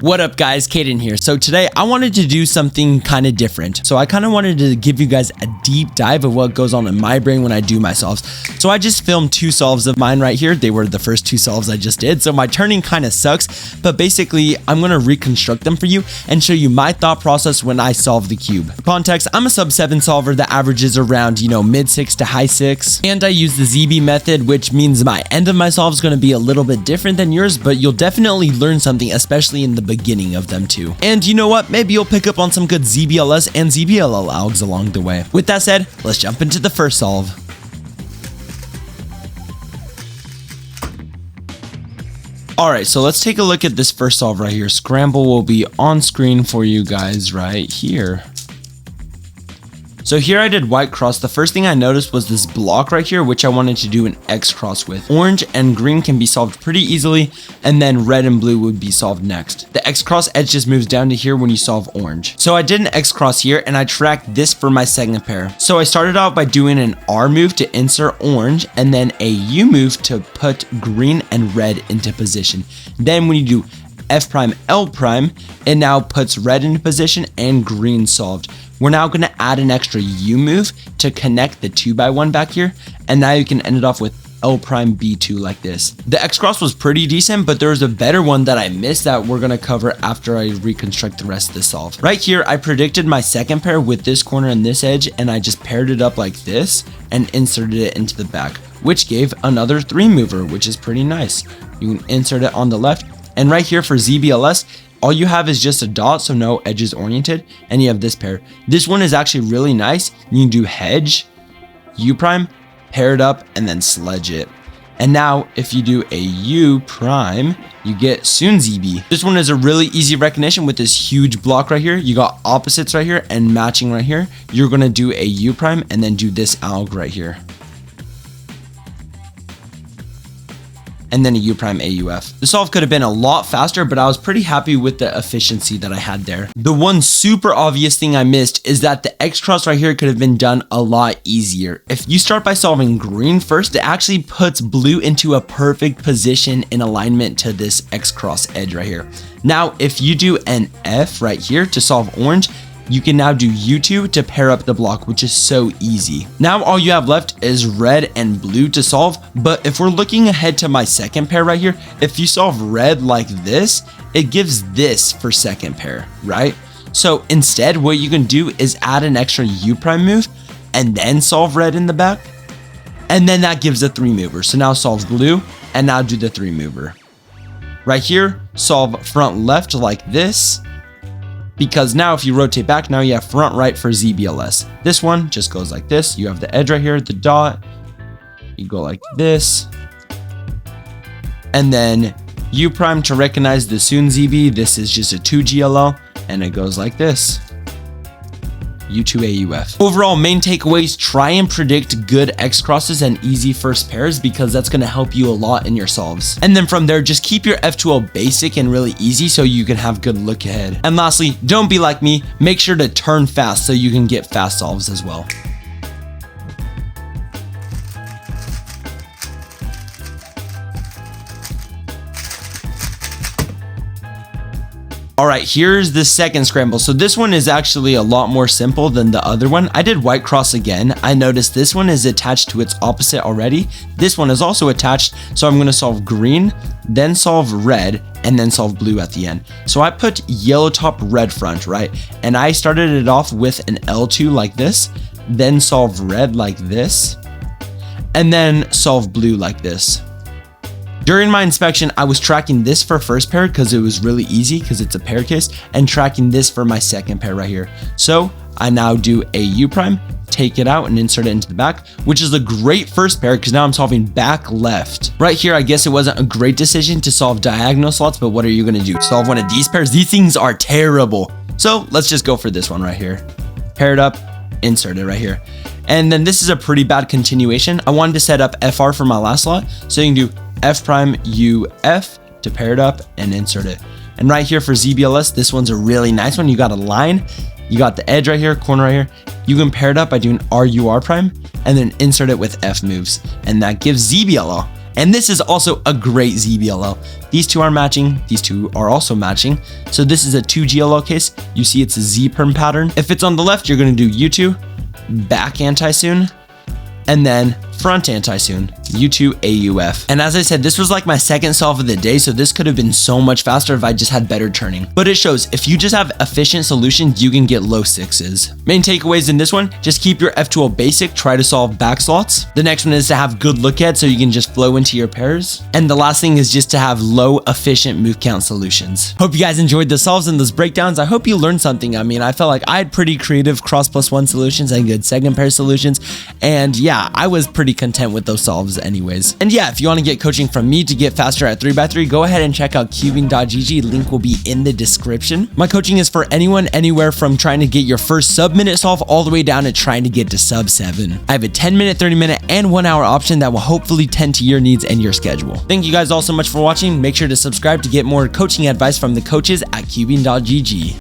What up guys, Caiden here. So today I wanted to do something kind of different. So I kind of wanted to give you guys a deep dive of what goes on in my brain when I do my solves. So I just filmed two solves of mine right here. They were the first two solves I just did. So my turning kind of sucks, but basically I'm going to reconstruct them for you and show you my thought process when I solve the cube. For context, I'm a sub 7 solver that averages around, mid 6 to high 6. And I use the ZB method, which means my end of my solve is going to be a little bit different than yours, but you'll definitely learn something, especially in the beginning of them too. And you know what? Maybe you'll pick up on some good ZBLS and ZBLL algs along the way. With that said, let's jump into the first solve. Alright, so let's take a look at this first solve right here. Scramble will be on screen for you guys right here. So here I did white cross. The first thing I noticed was this block right here, which I wanted to do an X cross with. Orange and green can be solved pretty easily, and then red and blue would be solved next. The X cross edge just moves down to here when you solve orange. So I did an X cross here, and I tracked this for my second pair. So I started out by doing an R move to insert orange, and then a U move to put green and red into position. Then when you do F prime L prime, it now puts red into position and green solved. We're now going to add an extra U move to connect the 2x1 back here, and now you can end it off with L prime B2 like this. The X cross was pretty decent, but there's a better one that I missed that we're going to cover after I reconstruct the rest of the solve. Right here, I predicted my second pair with this corner and this edge, and I just paired it up like this and inserted it into the back, which gave another 3 mover, which is pretty nice. You can insert it on the left, and right here for ZBLS, all you have is just a dot, so no edges oriented, and you have this pair. This one is actually really nice. You can do hedge, U prime, pair it up, and then sledge it. And now if you do a U prime, you get soon ZB. This one is a really easy recognition with this huge block right here. You got opposites right here and matching right here. You're gonna do a U prime and then do this alg right here. And then a U prime AUF. The solve could have been a lot faster, but I was pretty happy with the efficiency that I had there. The one super obvious thing I missed is that the X cross right here could have been done a lot easier. If you start by solving green first, it actually puts blue into a perfect position in alignment to this X cross edge right here. Now, if you do an F right here to solve orange, you can now do U2 to pair up the block, which is so easy. Now all you have left is red and blue to solve, but if we're looking ahead to my second pair right here, if you solve red like this, it gives this for second pair, right? So instead, what you can do is add an extra U prime move and then solve red in the back, and then that gives a 3 mover. So now solve blue and now do the 3 mover. Right here, solve front left like this, because now if you rotate back, now you have front right for ZBLS. This one just goes like this. You have the edge right here, the dot. You go like this. And then U prime to recognize the soon ZB. This is just a 2 GLL, and it goes like this. U2 AUF. Overall, main takeaways, try and predict good X crosses and easy first pairs, because that's going to help you a lot in your solves. And then from there, just keep your F2L basic and really easy so you can have good look ahead. And lastly, don't be like me, make sure to turn fast so you can get fast solves as well. Alright, here's the second scramble. So this one is actually a lot more simple than the other one. I did white cross again. I noticed this one is attached to its opposite already. This one is also attached, so I'm going to solve green, then solve red, and then solve blue at the end. So I put yellow top, red front, right? And I started it off with an L2 like this, then solve red like this, and then solve blue like this. During my inspection, I was tracking this for first pair because it was really easy because it's a pair case, and tracking this for my second pair right here. So I now do a U prime, take it out and insert it into the back, which is a great first pair because now I'm solving back left. Right here, I guess it wasn't a great decision to solve diagonal slots, but what are you gonna do? Solve one of these pairs? These things are terrible. So let's just go for this one right here. Pair it up, insert it right here. And then this is a pretty bad continuation. I wanted to set up FR for my last slot, so you can do F prime U F to pair it up and insert it. And right here for ZBLS, this one's a really nice one. You got a line, you got the edge right here, corner right here. You can pair it up by doing RUR prime and then insert it with F moves, and that gives ZBLL. And this is also a great ZBLL. These two are matching, these two are also matching. So this is a 2GLL case. You see it's a Z-perm pattern. If it's on the left, you're gonna do U2, back anti-soon, and then front anti-soon, U2 AUF. And as I said, this was like my second solve of the day, so this could have been so much faster if I just had better turning. But it shows if you just have efficient solutions, you can get low 6s. Main takeaways in this one, just keep your F12 basic, try to solve back slots. The next one is to have good look at so you can just flow into your pairs. And the last thing is just to have low efficient move count solutions. Hope you guys enjoyed the solves and those breakdowns. I hope you learned something. I mean, I felt like I had pretty creative cross plus one solutions and good second pair solutions. And yeah, I was pretty content with those solves anyways. And yeah, if you want to get coaching from me to get faster at 3x3, go ahead and check out cubing.gg. Link will be in the description. My coaching is for anyone, anywhere from trying to get your first sub-minute solve all the way down to trying to get to sub 7. I have a 10-minute, 30-minute, and 1-hour option that will hopefully tend to your needs and your schedule. Thank you guys all so much for watching. Make sure to subscribe to get more coaching advice from the coaches at cubing.gg.